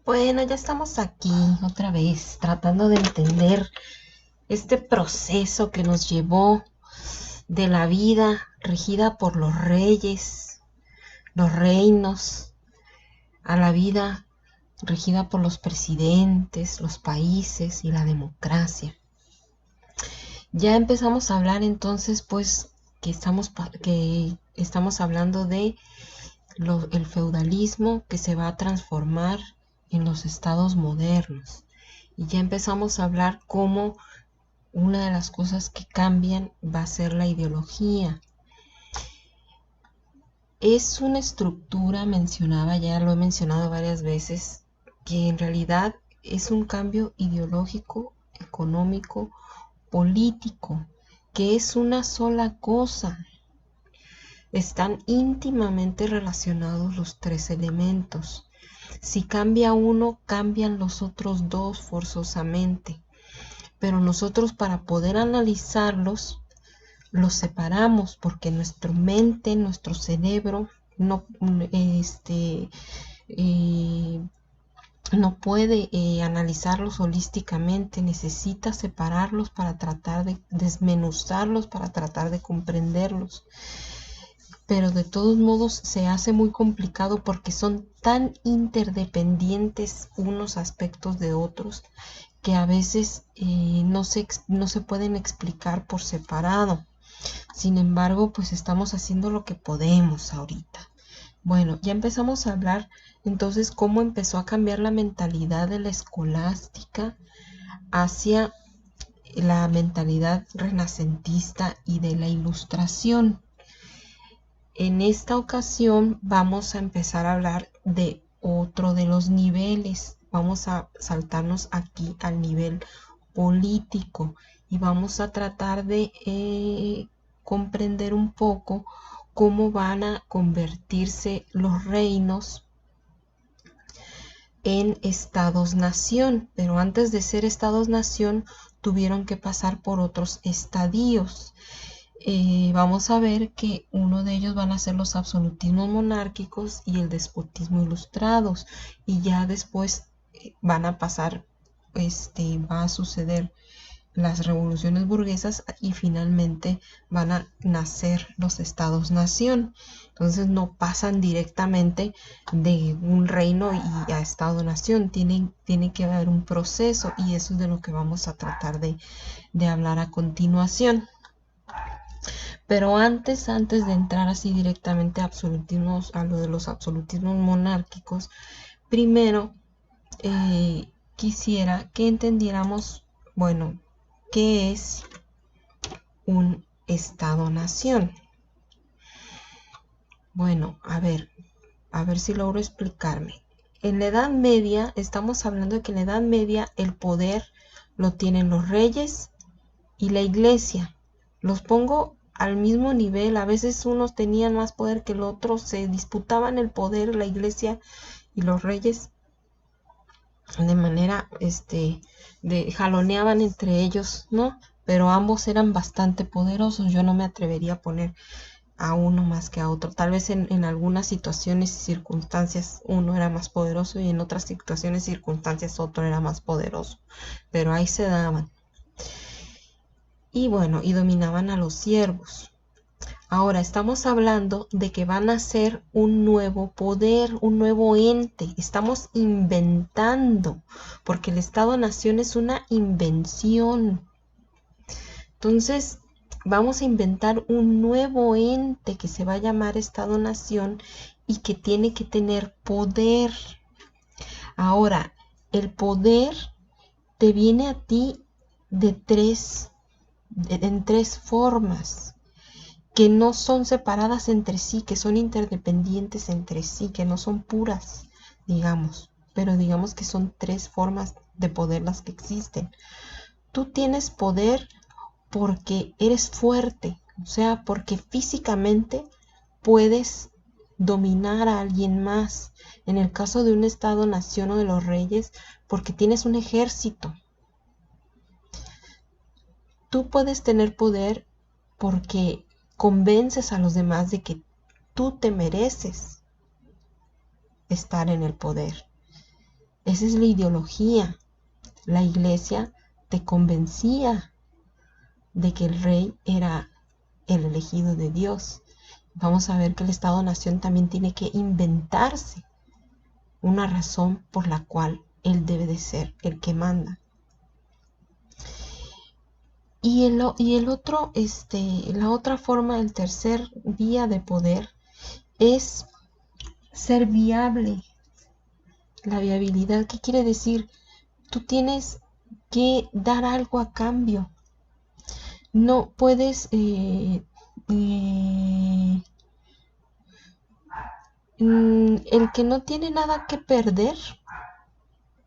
Bueno, ya estamos aquí otra vez tratando de entender este proceso que nos llevó de la vida regida por los reyes, los reinos, a la vida regida por los presidentes, los países y la democracia. Ya empezamos a hablar entonces, pues, que estamos hablando de el feudalismo que se va a transformar en los estados modernos. Y ya empezamos a hablar cómo una de las cosas que cambian va a ser la ideología. Es una estructura, mencionaba, ya lo he mencionado varias veces, que en realidad es un cambio ideológico, económico, político, que es una sola cosa. Están íntimamente relacionados los tres elementos. Si cambia uno, cambian los otros dos forzosamente. Pero nosotros, para poder analizarlos, los separamos porque nuestra mente, nuestro cerebro no, eh, no puede analizarlos holísticamente, necesita separarlos para tratar de desmenuzarlos, para tratar de comprenderlos. Pero de todos modos se hace muy complicado porque son tan interdependientes unos aspectos de otros que a veces no se pueden explicar por separado. Sin embargo, pues estamos haciendo lo que podemos ahorita. Bueno, ya empezamos a hablar entonces cómo empezó a cambiar la mentalidad de la escolástica hacia la mentalidad renacentista y de la ilustración. En esta ocasión vamos a empezar a hablar de otro de los niveles. Vamos a saltarnos aquí al nivel político y vamos a tratar de comprender un poco cómo van a convertirse los reinos en estados-nación. Pero antes de ser estados-nación tuvieron que pasar por otros estadios. Vamos a ver que uno de ellos van a ser los absolutismos monárquicos y el despotismo ilustrados, y ya después van a pasar, va a suceder las revoluciones burguesas y finalmente van a nacer los estados-nación. Entonces no pasan directamente de un reino y a estado-nación, tiene que haber un proceso, y eso es de lo que vamos a tratar de hablar a continuación. Pero antes de entrar así directamente a absolutismos, a lo de los absolutismos monárquicos, primero quisiera que entendiéramos, bueno, qué es un Estado-nación. Bueno, a ver si logro explicarme. En la Edad Media, estamos hablando de que en la Edad Media el poder lo tienen los reyes y la iglesia. Los pongo al mismo nivel. A veces unos tenían más poder que el otro, se disputaban el poder la iglesia y los reyes de manera, jaloneaban entre ellos, ¿no? Pero ambos eran bastante poderosos. Yo no me atrevería a poner a uno más que a otro. Tal vez en algunas situaciones y circunstancias uno era más poderoso y en otras situaciones y circunstancias otro era más poderoso. Pero ahí se daban. Y bueno, y dominaban a los siervos. Ahora estamos hablando de que van a ser un nuevo poder, un nuevo ente. Estamos inventando, porque el Estado-Nación es una invención. Entonces, vamos a inventar un nuevo ente que se va a llamar Estado-Nación y que tiene que tener poder. Ahora, el poder te viene a ti en tres formas, que no son separadas entre sí, que son interdependientes entre sí, que no son puras, digamos, pero digamos que son tres formas de poder las que existen. Tú tienes poder porque eres fuerte, o sea, porque físicamente puedes dominar a alguien más. En el caso de un Estado-nación o de los reyes, porque tienes un ejército. Tú puedes tener poder porque convences a los demás de que tú te mereces estar en el poder. Esa es la ideología. La iglesia te convencía de que el rey era el elegido de Dios. Vamos a ver que el Estado-Nación también tiene que inventarse una razón por la cual él debe de ser el que manda. Y el otro, la otra forma, el tercer vía de poder es ser viable. La viabilidad, ¿qué quiere decir? Tú tienes que dar algo a cambio. No puedes el que no tiene nada que perder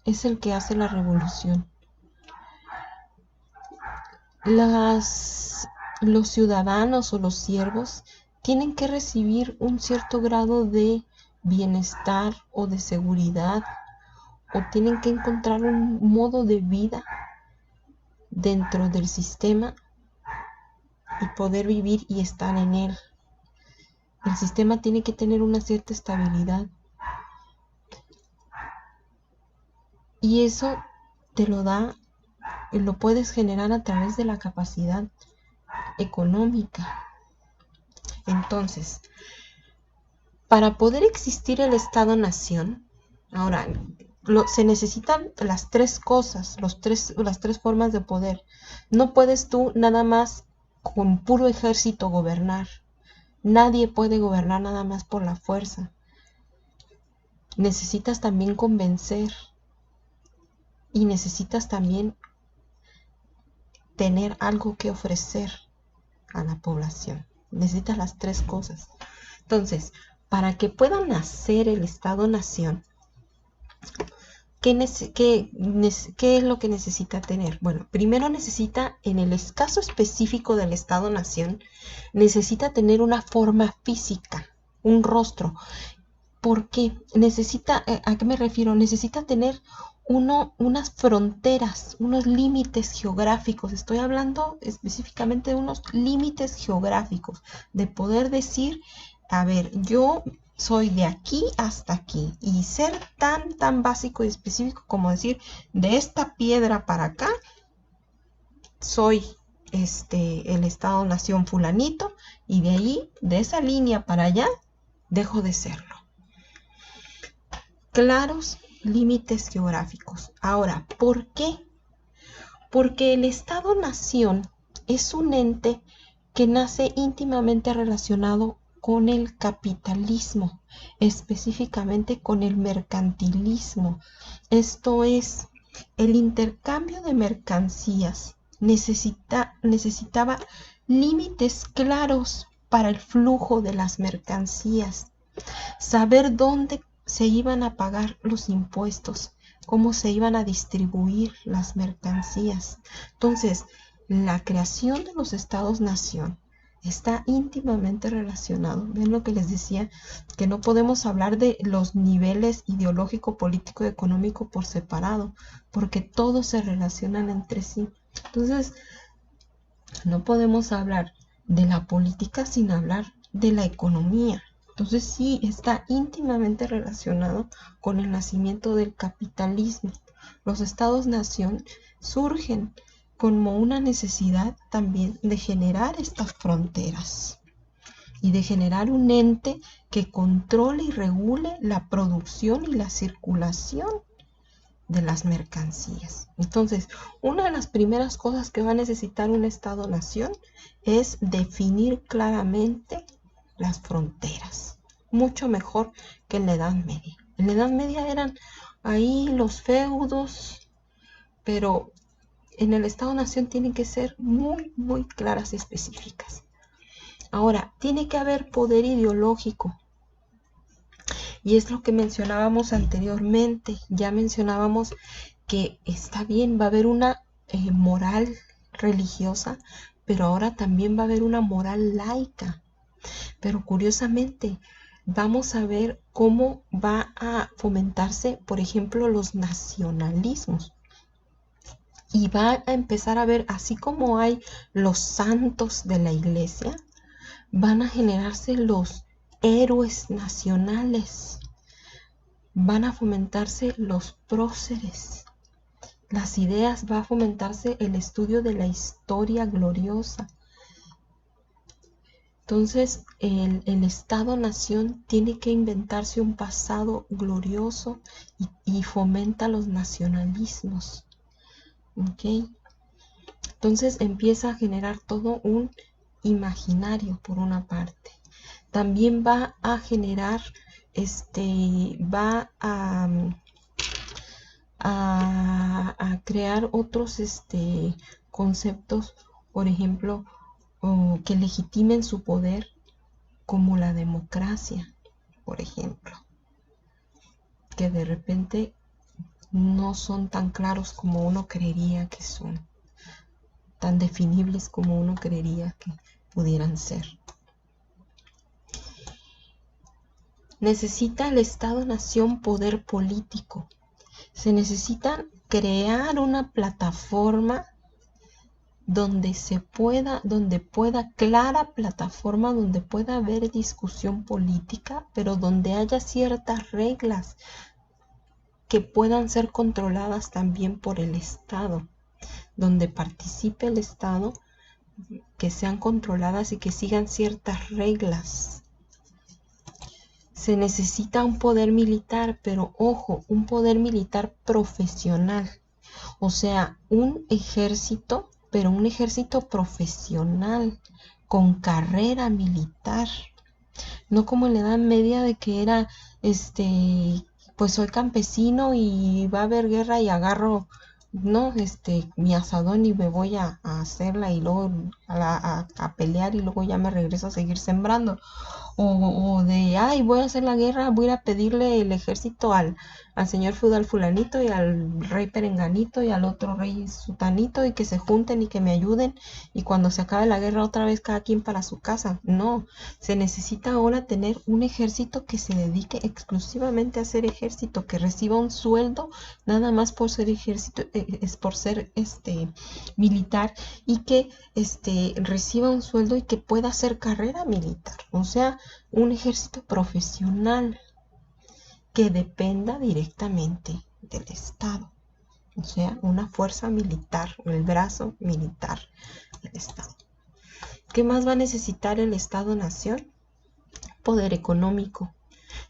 es el que hace la revolución. Los ciudadanos o los siervos tienen que recibir un cierto grado de bienestar o de seguridad, o tienen que encontrar un modo de vida dentro del sistema y poder vivir y estar en él. El sistema tiene que tener una cierta estabilidad. Y eso te lo da, lo puedes generar a través de la capacidad económica. Entonces, para poder existir el Estado-Nación, ahora, se necesitan las tres cosas, las tres formas de poder. No puedes tú nada más con puro ejército gobernar. Nadie puede gobernar nada más por la fuerza. Necesitas también convencer y necesitas también tener algo que ofrecer a la población. Necesitas las tres cosas. Entonces, para que pueda nacer el Estado-Nación, ¿qué es lo que necesita tener? Bueno, primero necesita, en el caso específico del Estado-Nación, necesita tener una forma física, un rostro. ¿Por qué? Necesita, ¿a qué me refiero? Necesita tener unas fronteras, unos límites geográficos. Estoy hablando específicamente de unos límites geográficos, de poder decir, a ver, yo soy de aquí hasta aquí, y ser tan básico y específico como decir, de esta piedra para acá, soy el Estado-Nación fulanito, y de ahí, de esa línea para allá, dejo de serlo. Claros límites geográficos. Ahora, ¿por qué? Porque el Estado-Nación es un ente que nace íntimamente relacionado con el capitalismo, específicamente con el mercantilismo. Esto es, el intercambio de mercancías necesitaba límites claros para el flujo de las mercancías, saber dónde se iban a pagar los impuestos, cómo se iban a distribuir las mercancías. Entonces, la creación de los estados-nación está íntimamente relacionado. ¿Ven lo que les decía? Que no podemos hablar de los niveles ideológico, político y económico por separado, porque todos se relacionan entre sí. Entonces, no podemos hablar de la política sin hablar de la economía. Entonces sí está íntimamente relacionado con el nacimiento del capitalismo. Los estados-nación surgen como una necesidad también de generar estas fronteras y de generar un ente que controle y regule la producción y la circulación de las mercancías. Entonces, una de las primeras cosas que va a necesitar un Estado-nación es definir claramente las fronteras, mucho mejor que en la Edad Media. En la Edad Media eran ahí los feudos, pero en el Estado-nación tienen que ser muy claras y específicas. Ahora, tiene que haber poder ideológico. Y es lo que mencionábamos anteriormente. Ya mencionábamos que está bien, va a haber una moral religiosa, pero ahora también va a haber una moral laica. Pero curiosamente, vamos a ver cómo va a fomentarse, por ejemplo, los nacionalismos. Y va a empezar a ver, así como hay los santos de la iglesia, van a generarse los héroes nacionales. van a fomentarse los próceres, las ideas, va a fomentarse el estudio de la historia gloriosa. Entonces, el Estado-Nación tiene que inventarse un pasado glorioso y fomenta los nacionalismos. ¿Ok? Entonces empieza a generar todo un imaginario por una parte. También va a generar, va a crear otros conceptos, por ejemplo, que legitimen su poder, como la democracia, por ejemplo, que de repente no son tan claros como uno creería que son, tan definibles como uno creería que pudieran ser. Necesita el Estado-Nación poder político. Se necesita crear una plataforma donde clara plataforma, donde pueda haber discusión política, pero donde haya ciertas reglas que puedan ser controladas también por el Estado, donde participe el Estado, que sean controladas y que sigan ciertas reglas. Se necesita un poder militar, pero ojo, un poder militar profesional, o sea, un ejército, pero un ejército profesional, con carrera militar, no como en la Edad Media de que era, pues soy campesino y va a haber guerra y agarro, no, mi asadón y me voy a hacerla y luego a pelear y luego ya me regreso a seguir sembrando. O de, ay, voy a hacer la guerra, voy a ir a pedirle el ejército al señor feudal fulanito y al rey perenganito y al otro rey sutanito y que se junten y que me ayuden y cuando se acabe la guerra otra vez cada quien para su casa. No, se necesita ahora tener un ejército que se dedique exclusivamente a ser ejército, que reciba un sueldo nada más por ser ejército, es por ser militar y que reciba un sueldo y que pueda hacer carrera militar. O sea, un ejército profesional que dependa directamente del Estado. O sea, una fuerza militar, el brazo militar del Estado. ¿Qué más va a necesitar el Estado-Nación? Poder económico.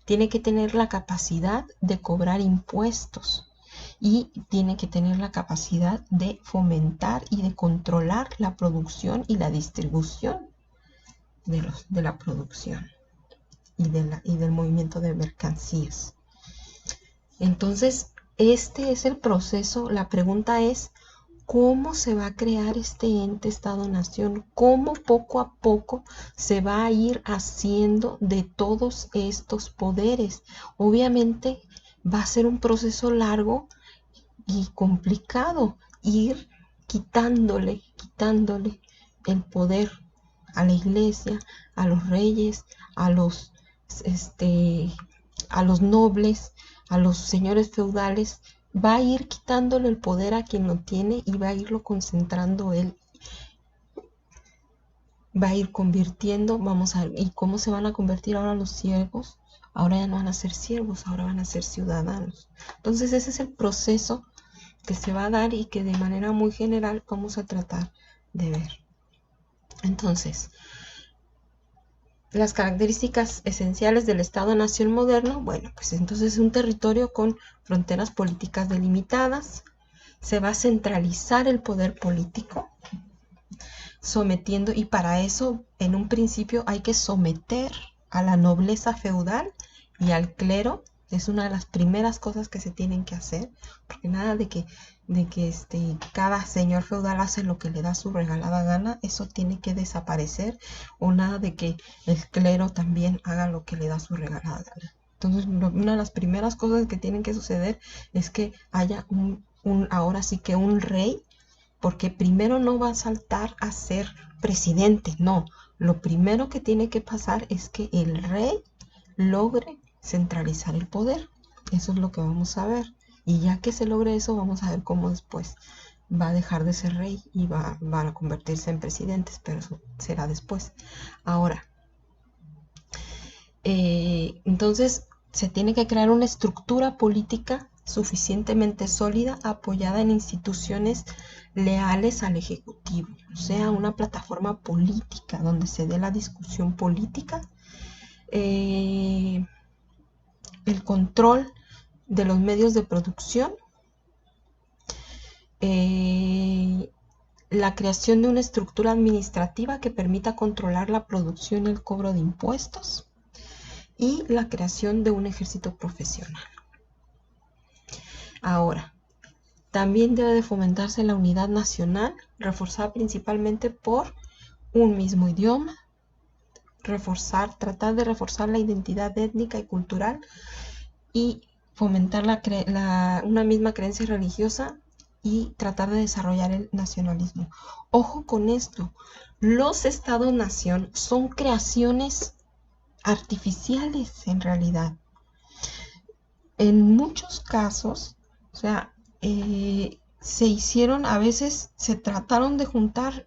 Tiene que tener la capacidad de cobrar impuestos y tiene que tener la capacidad de fomentar y de controlar la producción y la distribución de la producción y del movimiento de mercancías. Entonces, este es el proceso. La pregunta es, ¿cómo se va a crear este ente Estado-Nación? ¿Cómo poco a poco se va a ir haciendo de todos estos poderes? Obviamente va a ser un proceso largo y complicado, ir quitándole el poder a la iglesia, a los reyes, a los, a los nobles, a los señores feudales, va a ir quitándole el poder a quien lo tiene y va a irlo concentrando él. Va a ir convirtiendo, vamos a ver, ¿y cómo se van a convertir ahora los siervos? Ahora ya no van a ser siervos, ahora van a ser ciudadanos. Entonces ese es el proceso que se va a dar y que de manera muy general vamos a tratar de ver. Entonces, las características esenciales del Estado-Nación moderno, bueno, pues entonces es un territorio con fronteras políticas delimitadas, se va a centralizar el poder político, sometiendo, y para eso en un principio hay que someter a la nobleza feudal y al clero. Es una de las primeras cosas que se tienen que hacer, porque nada de que cada señor feudal hace lo que le da su regalada gana, eso tiene que desaparecer, o nada de que el clero también haga lo que le da su regalada gana. Entonces, una de las primeras cosas que tienen que suceder es que haya ahora sí que un rey, porque primero no va a saltar a ser presidente, no. Lo primero que tiene que pasar es que el rey logre centralizar el poder. Eso es lo que vamos a ver. Y ya que se logre eso, vamos a ver cómo después va a dejar de ser rey y van a convertirse en presidentes, pero eso será después. Ahora, entonces, Se tiene que crear una estructura política suficientemente sólida, apoyada en instituciones leales al Ejecutivo, o sea, una plataforma política donde se dé la discusión política, el control de los medios de producción, la creación de una estructura administrativa que permita controlar la producción y el cobro de impuestos, y la creación de un ejército profesional. Ahora, también debe de fomentarse la unidad nacional, reforzada principalmente por un mismo idioma, tratar de reforzar la identidad étnica y cultural, y fomentar una misma creencia religiosa, y tratar de desarrollar el nacionalismo. Ojo con esto, los estados-nación son creaciones artificiales en realidad. En muchos casos, o sea, se hicieron, a veces se trataron de juntar,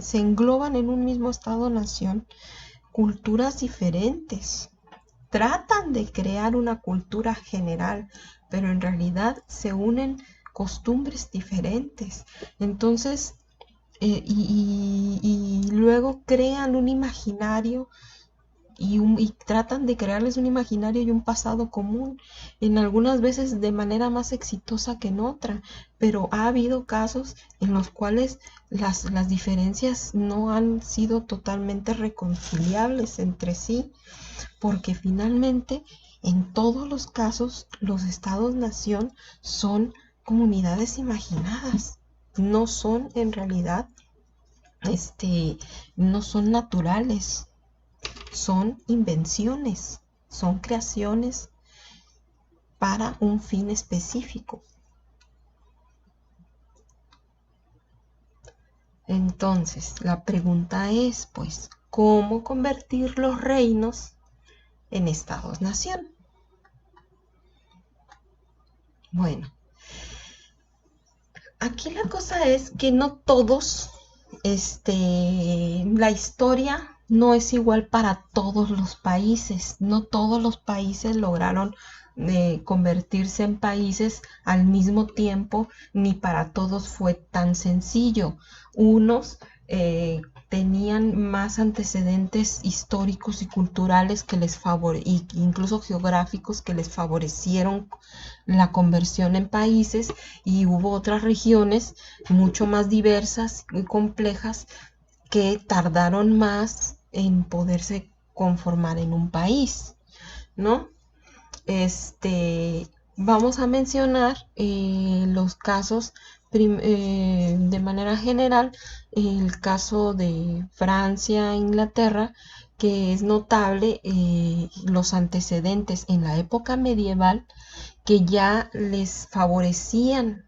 se engloban en un mismo estado-nación culturas diferentes. Tratan de crear una cultura general, pero en realidad se unen costumbres diferentes. Entonces, y luego crean un imaginario y tratan de crearles un imaginario y un pasado común, en algunas veces de manera más exitosa que en otra, pero ha habido casos en los cuales las diferencias no han sido totalmente reconciliables entre sí, porque finalmente en todos los casos los estados-nación son comunidades imaginadas, no son en realidad, no son naturales, son invenciones, son creaciones para un fin específico. Entonces, la pregunta es, pues, ¿cómo convertir los reinos en estados-nación? Bueno, aquí la cosa es que no todos, la historia no es igual para todos los países. No todos los países lograron convertirse en países al mismo tiempo, ni para todos fue tan sencillo. Unos tenían más antecedentes históricos y culturales que y incluso geográficos, que les favorecieron la conversión en países, y hubo otras regiones mucho más diversas y complejas que tardaron más en poderse conformar en un país, ¿no? Vamos a mencionar los casos de manera general. El caso de Francia e Inglaterra, que es notable los antecedentes en la época medieval que ya les favorecían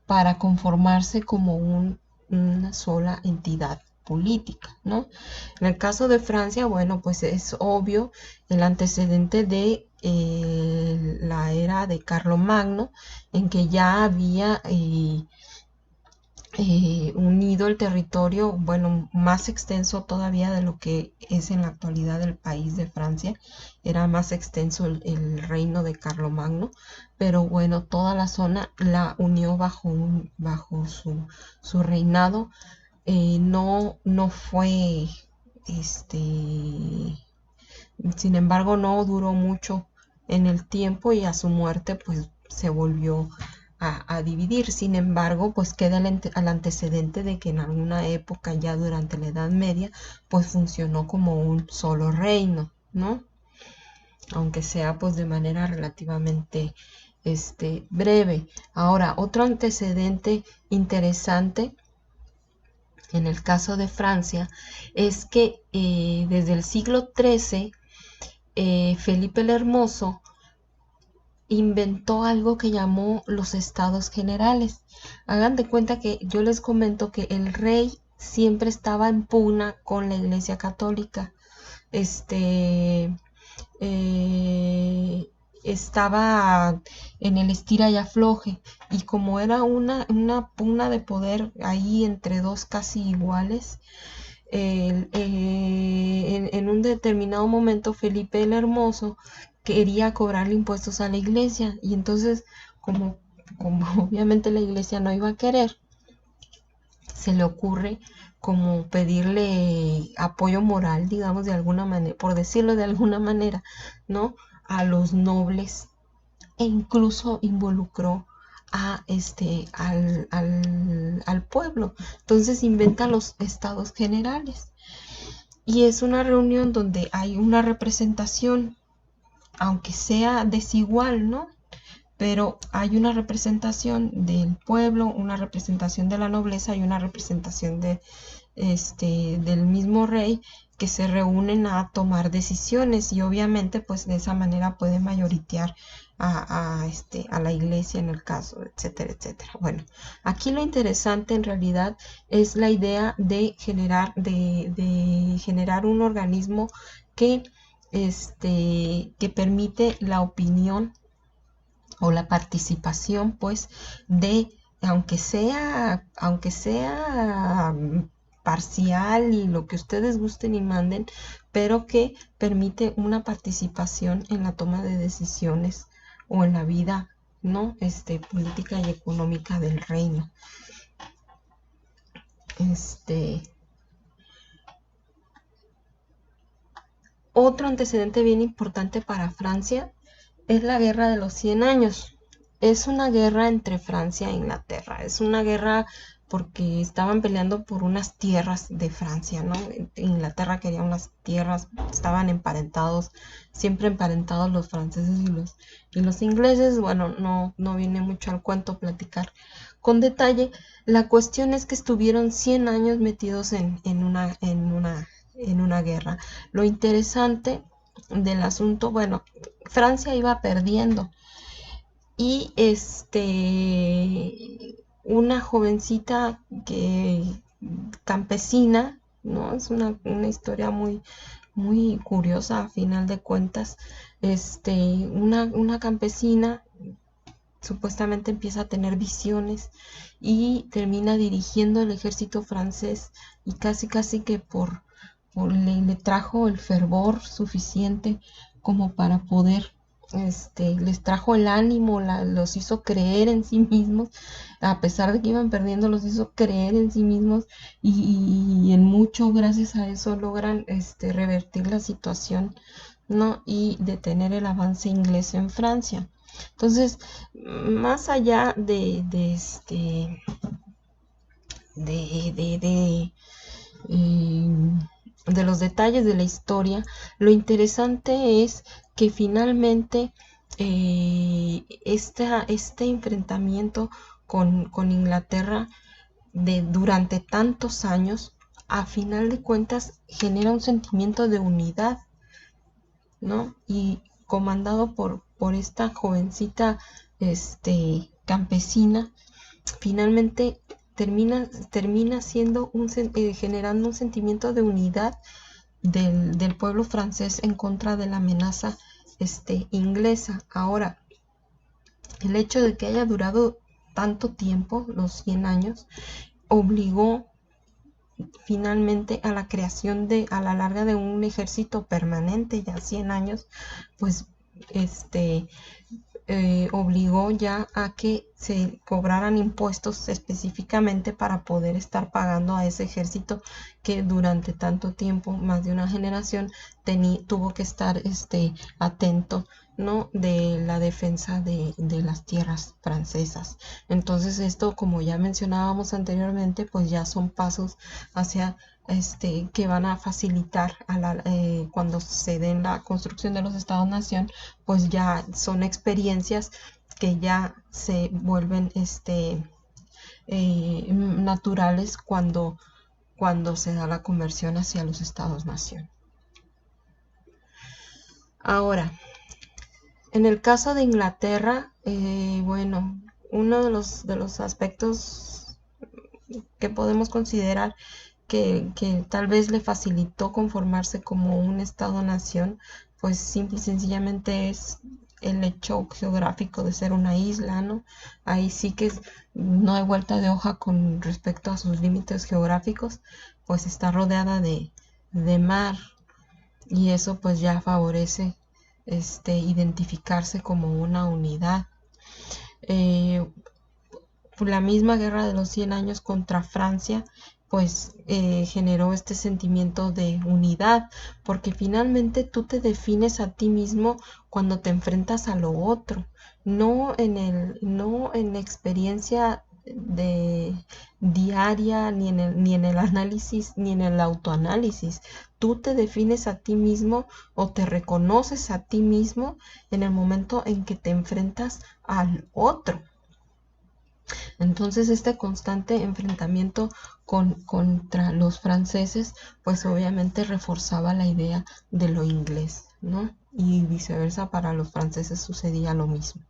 para conformarse como una sola entidad política, ¿no? En el caso de Francia, bueno, pues es obvio el antecedente de la era de Carlomagno, en que ya había unido el territorio, bueno, más extenso todavía de lo que es en la actualidad el país de Francia. Era más extenso el reino de Carlomagno, pero bueno, toda la zona la unió bajo su reinado. No fue, sin embargo, no duró mucho en el tiempo, y a su muerte pues se volvió a dividir. Sin embargo, pues queda el antecedente de que en alguna época, ya durante la Edad Media, pues funcionó como un solo reino, ¿no? Aunque sea pues de manera relativamente breve. Ahora, otro antecedente interesante en el caso de Francia es que desde el siglo XIII Felipe el Hermoso inventó algo que llamó los estados generales. Hagan de cuenta que yo les comento que el rey siempre estaba en pugna con la Iglesia Católica. Estaba en el estira y afloje, y como era una pugna de poder ahí entre dos casi iguales, en un determinado momento Felipe el Hermoso quería cobrarle impuestos a la iglesia y entonces como obviamente la iglesia no iba a querer, se le ocurre como pedirle apoyo moral, digamos, de alguna manera, por decirlo de alguna manera, ¿no? A los nobles e incluso involucró al pueblo. Entonces inventa los estados generales y es una reunión donde hay una representación, aunque sea desigual, ¿no? Pero hay una representación del pueblo, una representación de la nobleza y una representación del mismo rey que se reúnen a tomar decisiones y obviamente pues de esa manera puede mayoritear a la iglesia en el caso, etcétera, etcétera. Bueno, aquí lo interesante en realidad es la idea de generar un organismo que, que permite la opinión o la participación pues de aunque sea parcial y lo que ustedes gusten y manden, pero que permite una participación en la toma de decisiones o en la vida, ¿no? Política y económica del reino. Otro antecedente bien importante para Francia es la Guerra de los 100 años. Es una guerra entre Francia e Inglaterra. Es una guerra porque estaban peleando por unas tierras de Francia, ¿no? Inglaterra quería unas tierras, estaban emparentados, siempre emparentados los franceses y los ingleses. Bueno, no viene mucho al cuento platicar con detalle. La cuestión es que estuvieron 100 años metidos en una guerra. Lo interesante del asunto, bueno, Francia iba perdiendo y una jovencita campesina, ¿no? Es una historia muy curiosa a final de cuentas. Una campesina supuestamente empieza a tener visiones y termina dirigiendo el ejército francés y casi que le trajo el fervor suficiente como para poder, les trajo el ánimo, los hizo creer en sí mismos, a pesar de que iban perdiendo, los hizo creer en sí mismos y en mucho gracias a eso logran revertir la situación, ¿no? Y detener el avance inglés en Francia. Entonces, más allá de de los detalles de la historia, lo interesante es que finalmente este enfrentamiento con Inglaterra durante tantos años, a final de cuentas genera un sentimiento de unidad, ¿no? Y comandado por esta jovencita campesina, finalmente termina siendo generando un sentimiento de unidad del pueblo francés en contra de la amenaza inglesa. Ahora, el hecho de que haya durado tanto tiempo, los 100 años, obligó finalmente a la creación a la larga de un ejército permanente, ya 100 años, pues obligó ya a que se cobraran impuestos específicamente para poder estar pagando a ese ejército que durante tanto tiempo, más de una generación, tuvo que estar atento, ¿no? De la defensa de las tierras francesas. Entonces esto, como ya mencionábamos anteriormente, pues ya son pasos hacia que van a facilitar cuando se den la construcción de los estados-nación, pues ya son experiencias que ya se vuelven naturales cuando se da la conversión hacia los estados-nación. Ahora, en el caso de Inglaterra, bueno, uno de los aspectos que podemos considerar que tal vez le facilitó conformarse como un estado-nación, pues simple y sencillamente es el hecho geográfico de ser una isla, ¿no? Ahí sí que no hay vuelta de hoja con respecto a sus límites geográficos. pues está rodeada de mar, y eso pues ya favorece identificarse como una unidad. Eh, la misma guerra de los 100 años contra Francia pues generó este sentimiento de unidad, porque finalmente tú te defines a ti mismo cuando te enfrentas a lo otro, no en la experiencia de diaria, ni en el análisis, ni en el autoanálisis. Tú te defines a ti mismo o te reconoces a ti mismo en el momento en que te enfrentas al otro. Entonces este constante enfrentamiento contra los franceses pues obviamente reforzaba la idea de lo inglés, ¿no? Y viceversa, para los franceses sucedía lo mismo.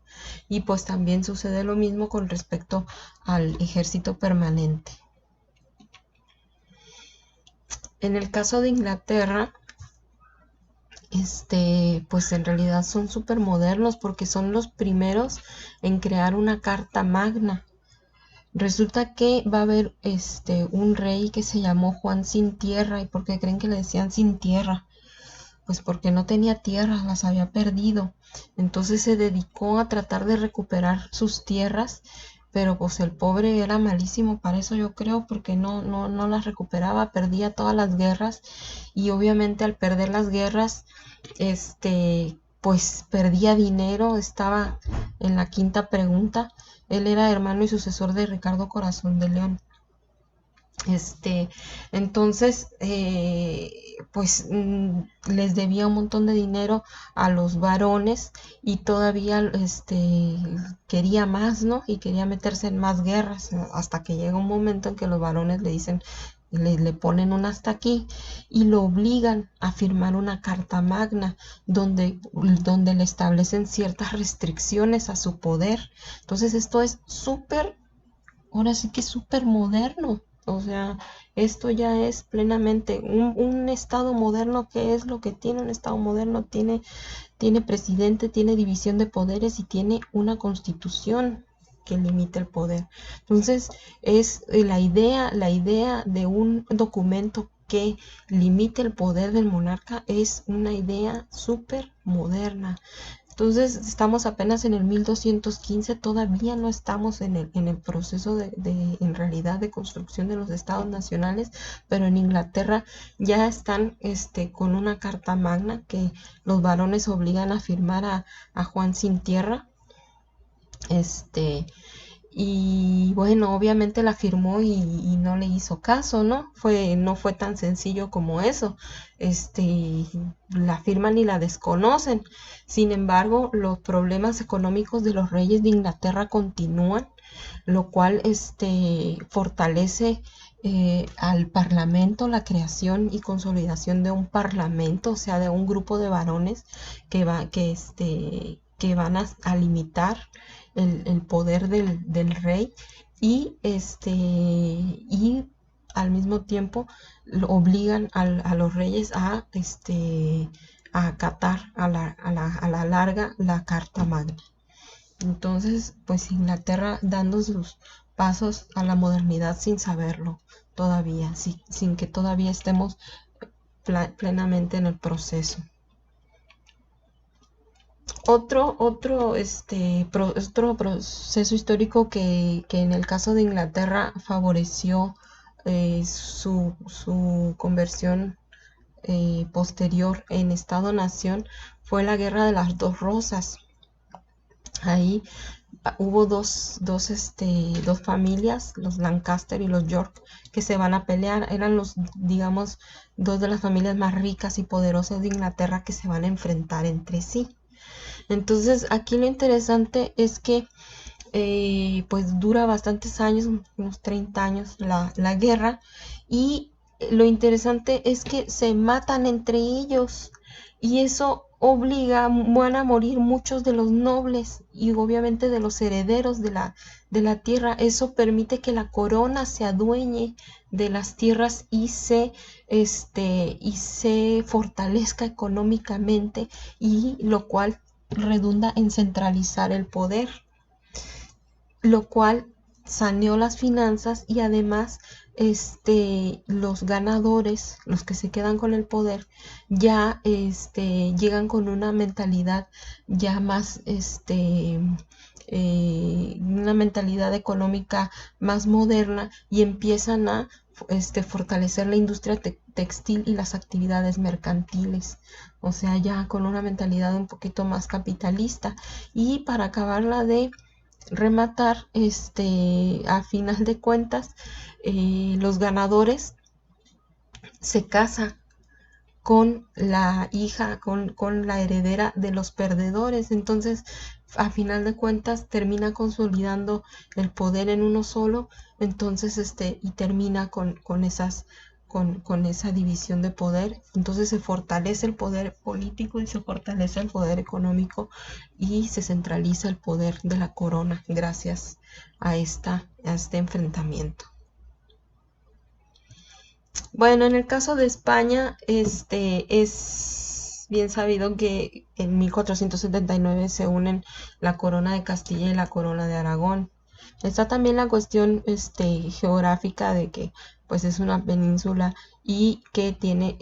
Y pues también sucede lo mismo con respecto al ejército permanente. En el caso de Inglaterra, pues en realidad son súper modernos, porque son los primeros en crear una carta magna. Resulta que va a haber un rey que se llamó Juan Sin Tierra. ¿Y por qué creen que le decían Sin Tierra? Pues porque no tenía tierras, las había perdido. Entonces se dedicó a tratar de recuperar sus tierras, pero pues el pobre era malísimo para eso, yo creo, porque no las recuperaba, perdía todas las guerras, y obviamente al perder las guerras, pues perdía dinero, estaba en la quinta pregunta. Él era hermano y sucesor de Ricardo Corazón de León. Entonces, pues les debía un montón de dinero a los varones, y todavía quería más, ¿no? Y quería meterse en más guerras, hasta que llega un momento en que los varones le dicen, le ponen un hasta aquí, y lo obligan a firmar una carta magna donde le establecen ciertas restricciones a su poder. Entonces esto es súper, ahora sí que es súper moderno. O sea, esto ya es plenamente un Estado moderno. ¿Qué es lo que tiene un Estado moderno? Tiene presidente, tiene división de poderes y tiene una constitución que limita el poder. Entonces, es la idea de un documento que limite el poder del monarca es una idea súper moderna. Entonces estamos apenas en el 1215, todavía no estamos en el proceso en realidad de construcción de los estados nacionales, pero en Inglaterra ya están con una carta magna que los varones obligan a firmar a Juan Sin Tierra. Y bueno, obviamente la firmó y no le hizo caso, ¿no? No fue tan sencillo como eso. La firman y la desconocen. Sin embargo, los problemas económicos de los reyes de Inglaterra continúan, lo cual fortalece al parlamento, la creación y consolidación de un parlamento, o sea, de un grupo de varones que van a limitar el poder del rey, y al mismo tiempo obligan a los reyes a acatar a la larga la Carta Magna. Entonces, pues Inglaterra dando sus pasos a la modernidad sin saberlo todavía, sin que todavía estemos plenamente en el proceso. Otro proceso histórico que en el caso de Inglaterra favoreció su conversión posterior en Estado-Nación fue la Guerra de las Dos Rosas. Ahí hubo dos familias, los Lancaster y los York, que se van a pelear. Eran digamos, dos de las familias más ricas y poderosas de Inglaterra que se van a enfrentar entre sí. Entonces aquí lo interesante es que pues dura bastantes años, unos 30 años la guerra, y lo interesante es que se matan entre ellos, y eso van a morir muchos de los nobles y obviamente de los herederos de la tierra. Eso permite que la corona se adueñe de las tierras y se fortalezca económicamente, y lo cual redunda en centralizar el poder, lo cual saneó las finanzas y además los ganadores, los que se quedan con el poder, ya llegan con una mentalidad ya más, una mentalidad económica más moderna y empiezan a fortalecer la industria textil y las actividades mercantiles, o sea, ya con una mentalidad un poquito más capitalista. Y para acabarla de rematar, a final de cuentas, los ganadores se casan con la hija, con la heredera de los perdedores. Entonces, a final de cuentas, termina consolidando el poder en uno solo. Entonces, y termina con esa división de poder. Entonces se fortalece el poder político y se fortalece el poder económico y se centraliza el poder de la corona gracias a este enfrentamiento. Bueno, en el caso de España, es bien sabido que en 1479 se unen la corona de Castilla y la corona de Aragón. Está también la cuestión, geográfica de que, pues, es una península y que tiene,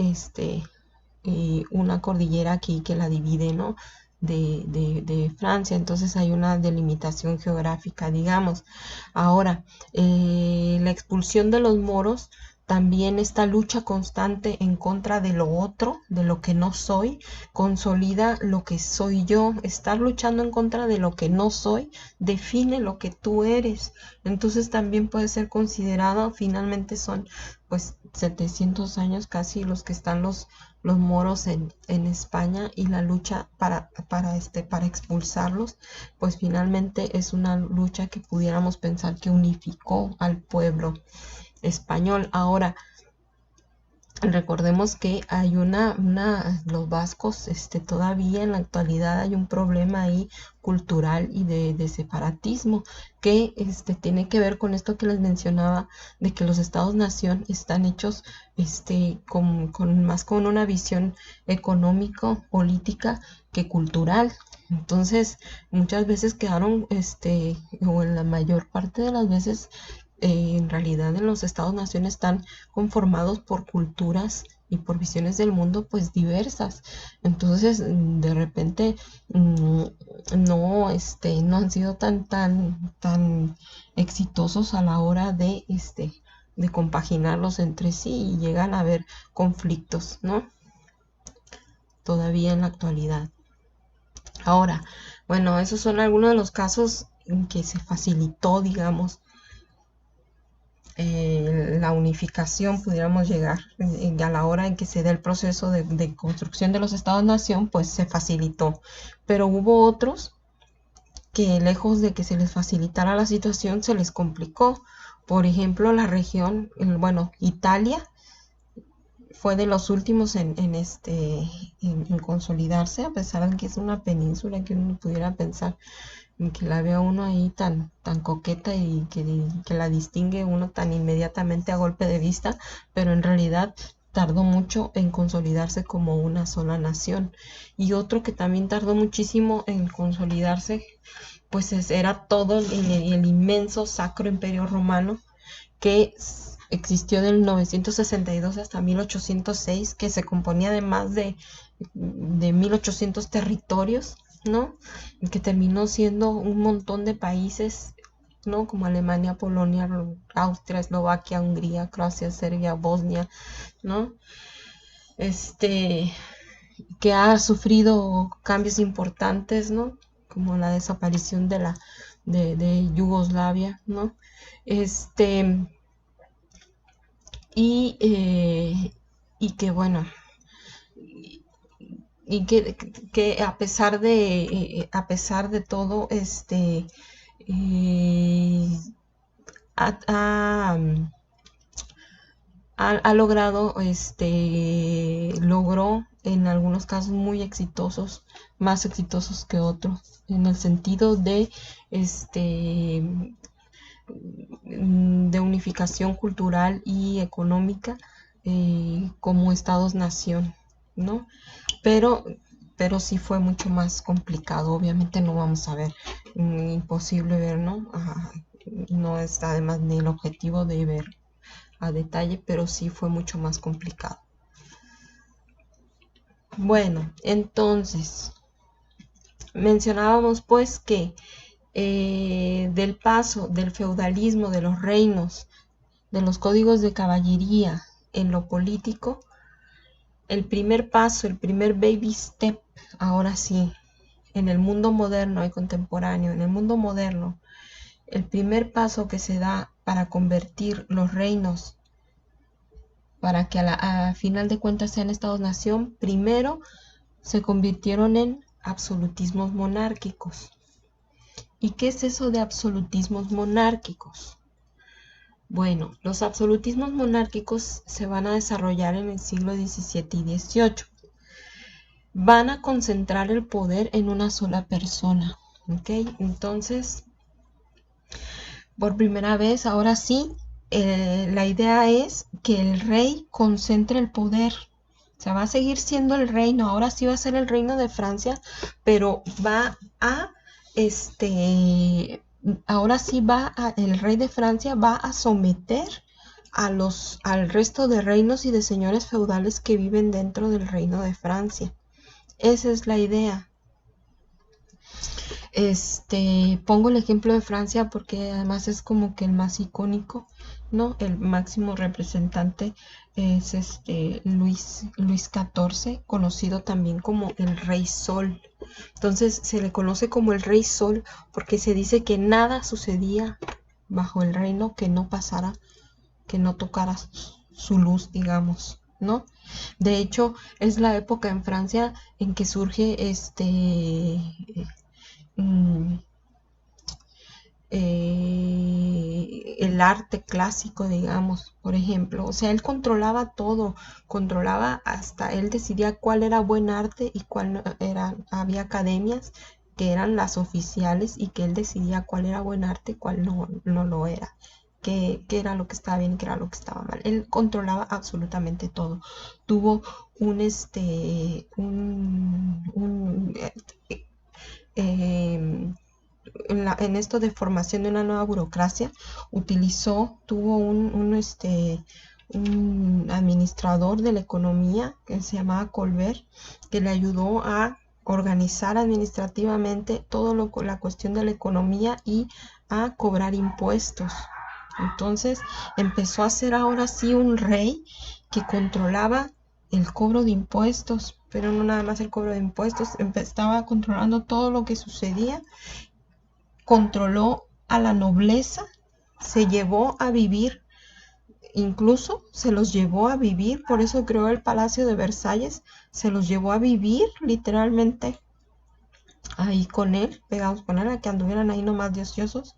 una cordillera aquí que la divide, ¿no? De Francia, entonces hay una delimitación geográfica, digamos. Ahora, la expulsión de los moros, también esta lucha constante en contra de lo otro, de lo que no soy, consolida lo que soy yo. Estar luchando en contra de lo que no soy define lo que tú eres. Entonces también puede ser considerado, finalmente son pues 700 años casi los que están los moros en España, y la lucha para expulsarlos, pues finalmente es una lucha que pudiéramos pensar que unificó al pueblo español. Ahora, recordemos que hay los vascos, todavía en la actualidad hay un problema ahí cultural y de separatismo que tiene que ver con esto que les mencionaba, de que los estados-nación están hechos más con una visión económico, política que cultural. Entonces, muchas veces quedaron, o en la mayor parte de las veces, en realidad en los estados-nación están conformados por culturas y por visiones del mundo pues diversas. Entonces, de repente, no han sido tan exitosos a la hora de compaginarlos entre sí, y llegan a haber conflictos, ¿no? Todavía en la actualidad. Ahora, bueno, esos son algunos de los casos en que se facilitó, digamos, la unificación, pudiéramos llegar a la hora en que se da el proceso de construcción de los estados-nación, pues se facilitó. Pero hubo otros que, lejos de que se les facilitara la situación, se les complicó. Por ejemplo, la región, bueno, Italia fue de los últimos en consolidarse, a pesar de que es una península que uno pudiera pensar que la vea uno ahí tan coqueta, y que la distingue uno tan inmediatamente a golpe de vista, pero en realidad tardó mucho en consolidarse como una sola nación. Y otro que también tardó muchísimo en consolidarse, pues era todo el inmenso Sacro Imperio Romano, que existió del 962 hasta 1806, que se componía de más de 1800 territorios, ¿no? Que terminó siendo un montón de países, ¿no? Como Alemania, Polonia, Austria, Eslovaquia, Hungría, Croacia, Serbia, Bosnia, ¿no? Que ha sufrido cambios importantes, ¿no? Como la desaparición de Yugoslavia, ¿no? Y, y que bueno, y que a pesar de todo, eh, ha, ha, ha logrado, logró en algunos casos muy exitosos, más exitosos que otros, en el sentido de unificación cultural y económica, como estados-nación, ¿no? Pero, pero sí fue mucho más complicado. Obviamente no vamos a ver, imposible ver, ¿no? No está además ni el objetivo de ver a detalle, pero sí fue mucho más complicado. Bueno, entonces mencionábamos pues que del paso del feudalismo, de los reinos, de los códigos de caballería en lo político, el primer paso, el primer baby step, ahora sí, en el mundo moderno y contemporáneo, en el mundo moderno, el primer paso que se da para convertir los reinos, para que a final de cuentas sean estados-nación, primero se convirtieron en absolutismos monárquicos. ¿Y qué es eso de absolutismos monárquicos? Bueno, los absolutismos monárquicos se van a desarrollar en el siglo XVII y XVIII. Van a concentrar el poder en una sola persona, ¿ok? Entonces, por primera vez, ahora sí, la idea es que el rey concentre el poder. O sea, va a seguir siendo el reino, ahora sí va a ser el reino de Francia, pero ahora sí el rey de Francia va a someter al resto de reinos y de señores feudales que viven dentro del reino de Francia. Esa es la idea. Pongo el ejemplo de Francia porque además es como que el más icónico, ¿no? El máximo representante es Luis XIV, conocido también como el Rey Sol. Entonces se le conoce como el Rey Sol porque se dice que nada sucedía bajo el reino que no pasara, que no tocara su luz, digamos, ¿no? De hecho, es la época en Francia en que surge el arte clásico, digamos, por ejemplo. O sea, él controlaba todo, controlaba hasta, él decidía cuál era buen arte y cuál no era. Había academias que eran las oficiales y que él decidía cuál era buen arte y cuál no lo era. Qué era lo que estaba bien y qué era lo que estaba mal. Él controlaba absolutamente todo. Tuvo en esto de formación de una nueva burocracia, tuvo un administrador de la economía que se llamaba Colbert, que le ayudó a organizar administrativamente la cuestión de la economía y a cobrar impuestos. Entonces empezó a ser ahora sí un rey que controlaba el cobro de impuestos, pero no nada más el cobro de impuestos, estaba controlando todo lo que sucedía, controló a la nobleza, se llevó a vivir, incluso se los llevó a vivir, por eso creó el Palacio de Versalles, se los llevó a vivir literalmente ahí con él, pegados con él, a que anduvieran ahí nomás de ociosos,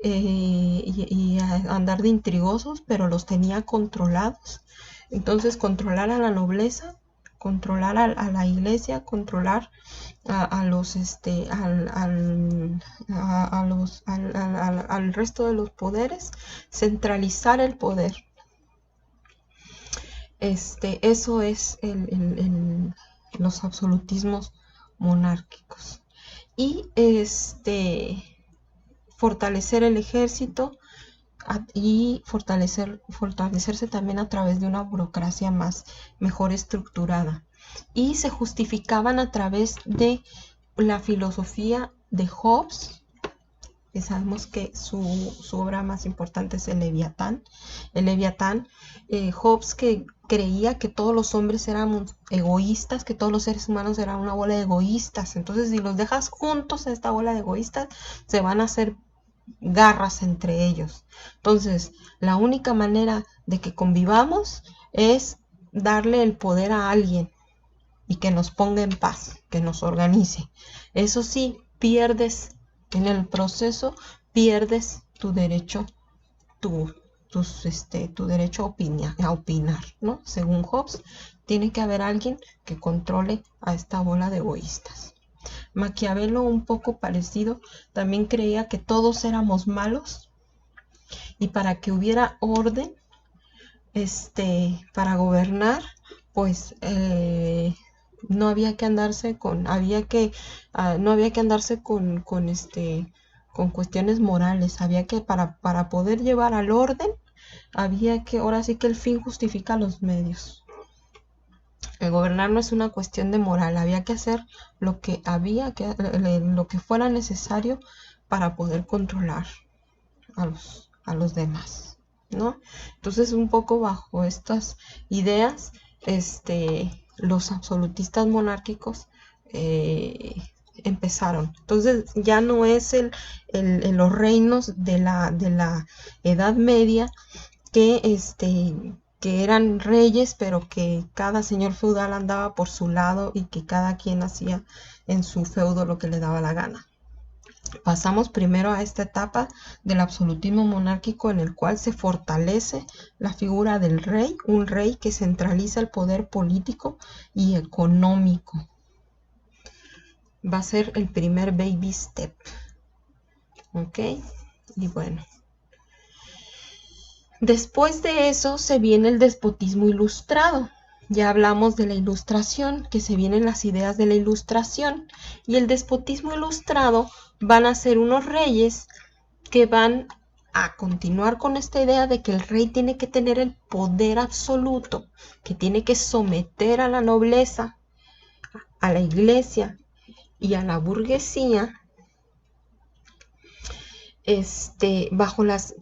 y a andar de intrigosos, pero los tenía controlados. Entonces, controlar a la nobleza, controlar a la iglesia, controlar al resto de los poderes, centralizar el poder. Eso es los absolutismos monárquicos. Y fortalecer el ejército y fortalecerse también a través de una burocracia mejor estructurada. Y se justificaban a través de la filosofía de Hobbes, que sabemos que su obra más importante es el Leviatán. Hobbes, que creía que todos los hombres éramos egoístas, que todos los seres humanos eran una bola de egoístas. Entonces, si los dejas juntos a esta bola de egoístas, se van a hacer garras entre ellos. Entonces, la única manera de que convivamos es darle el poder a alguien y que nos ponga en paz, que nos organice. Eso sí, pierdes en el proceso, pierdes tu derecho, tu derecho a opinar, ¿no? Según Hobbes, tiene que haber alguien que controle a esta bola de egoístas. Maquiavelo, un poco parecido, también creía que todos éramos malos y para que hubiera orden, para gobernar, pues no había que andarse con cuestiones morales. Había que, para poder llevar al orden, había que, ahora sí que el fin justifica los medios. El gobernar no es una cuestión de moral, había que hacer lo que lo que fuera necesario para poder controlar a los demás, ¿no? Entonces, un poco bajo estas ideas, los absolutistas monárquicos empezaron. Entonces, ya no es los reinos de la Edad Media que eran reyes, pero que cada señor feudal andaba por su lado y que cada quien hacía en su feudo lo que le daba la gana. Pasamos primero a esta etapa del absolutismo monárquico, en el cual se fortalece la figura del rey, un rey que centraliza el poder político y económico. Va a ser el primer baby step. ¿Ok? Y bueno. Después de eso se viene el despotismo ilustrado. Ya hablamos de la ilustración, que se vienen las ideas de la ilustración. Y el despotismo ilustrado van a ser unos reyes que van a continuar con esta idea de que el rey tiene que tener el poder absoluto, que tiene que someter a la nobleza, a la iglesia y a la burguesía,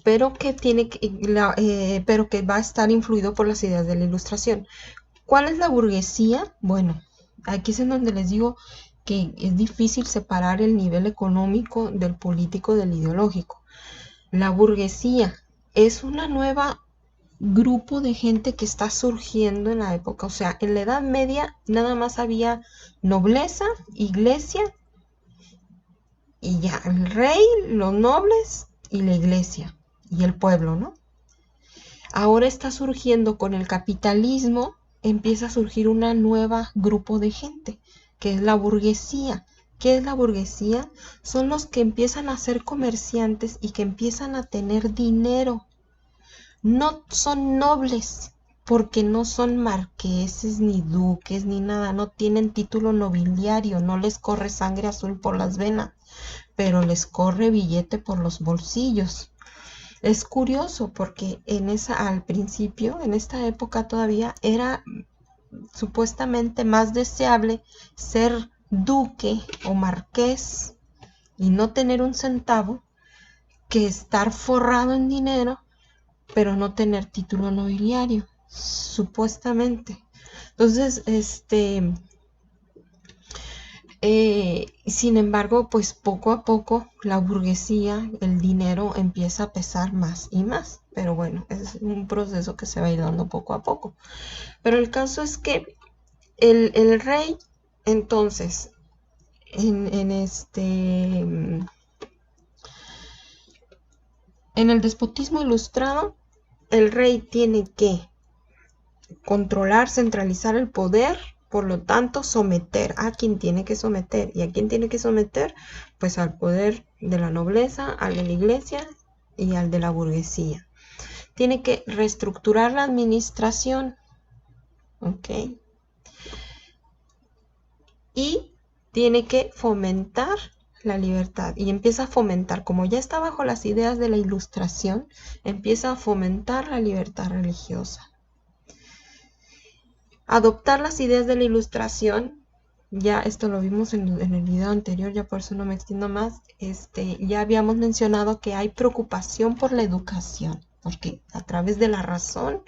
pero que va a estar influido por las ideas de la ilustración. ¿Cuál es la burguesía? Bueno, aquí es en donde les digo que es difícil separar el nivel económico del político del ideológico. La burguesía es una nueva grupo de gente que está surgiendo en la época. O sea, en la Edad Media nada más había nobleza, iglesia y ya, el rey, los nobles y la iglesia y el pueblo, ¿no? Ahora está surgiendo con el capitalismo, empieza a surgir una nueva grupo de gente, que es la burguesía. ¿Qué es la burguesía? Son los que empiezan a ser comerciantes y que empiezan a tener dinero. No son nobles, porque no son marqueses, ni duques, ni nada, no tienen título nobiliario, no les corre sangre azul por las venas, pero les corre billete por los bolsillos. Es curioso porque al principio, en esta época todavía, era supuestamente más deseable ser duque o marqués y no tener un centavo que estar forrado en dinero pero no tener título nobiliario, supuestamente. Entonces, sin embargo, pues poco a poco la burguesía, el dinero empieza a pesar más y más. Pero bueno, es un proceso que se va a ir dando poco a poco. Pero el caso es que el rey, entonces, en el despotismo ilustrado, el rey tiene que controlar, centralizar el poder, por lo tanto someter a quien tiene que someter. ¿Y a quién tiene que someter? Pues al poder de la nobleza, al de la iglesia y al de la burguesía. Tiene que reestructurar la administración, ¿ok? Y tiene que fomentar la libertad. Y empieza a fomentar, como ya está bajo las ideas de la ilustración, empieza a fomentar la libertad religiosa. Adoptar las ideas de la ilustración, ya esto lo vimos en el video anterior, ya por eso no me extiendo más, ya habíamos mencionado que hay preocupación por la educación, porque a través de la razón,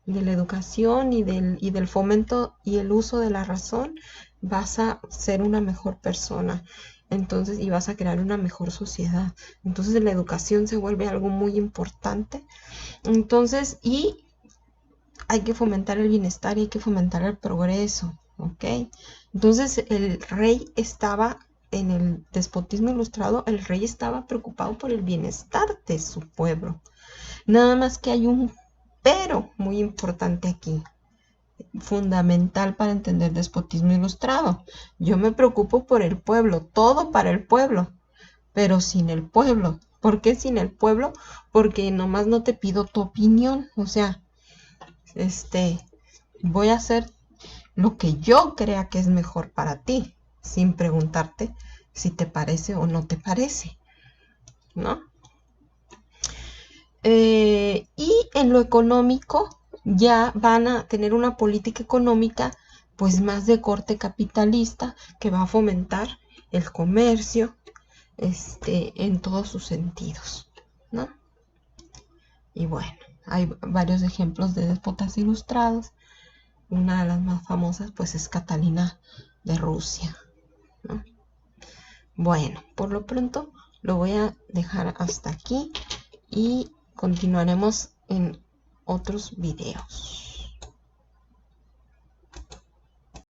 de la educación y del fomento y el uso de la razón, vas a ser una mejor persona. Entonces, y vas a crear una mejor sociedad. Entonces, la educación se vuelve algo muy importante. Entonces, y hay que fomentar el bienestar y hay que fomentar el progreso, ¿ok? Entonces el rey estaba, en el despotismo ilustrado, el rey estaba preocupado por el bienestar de su pueblo. Nada más que hay un pero muy importante aquí, fundamental para entender despotismo ilustrado. Yo me preocupo por el pueblo, todo para el pueblo, pero sin el pueblo. ¿Por qué sin el pueblo? Porque nomás no te pido tu opinión, o sea, voy a hacer lo que yo crea que es mejor para ti, sin preguntarte si te parece o no te parece, ¿no? Y en lo económico ya van a tener una política económica pues más de corte capitalista que va a fomentar el comercio en todos sus sentidos, ¿no? Y bueno, hay varios ejemplos de déspotas ilustrados. Una de las más famosas pues es Catalina de Rusia, ¿no? Bueno, por lo pronto lo voy a dejar hasta aquí y continuaremos en otros videos.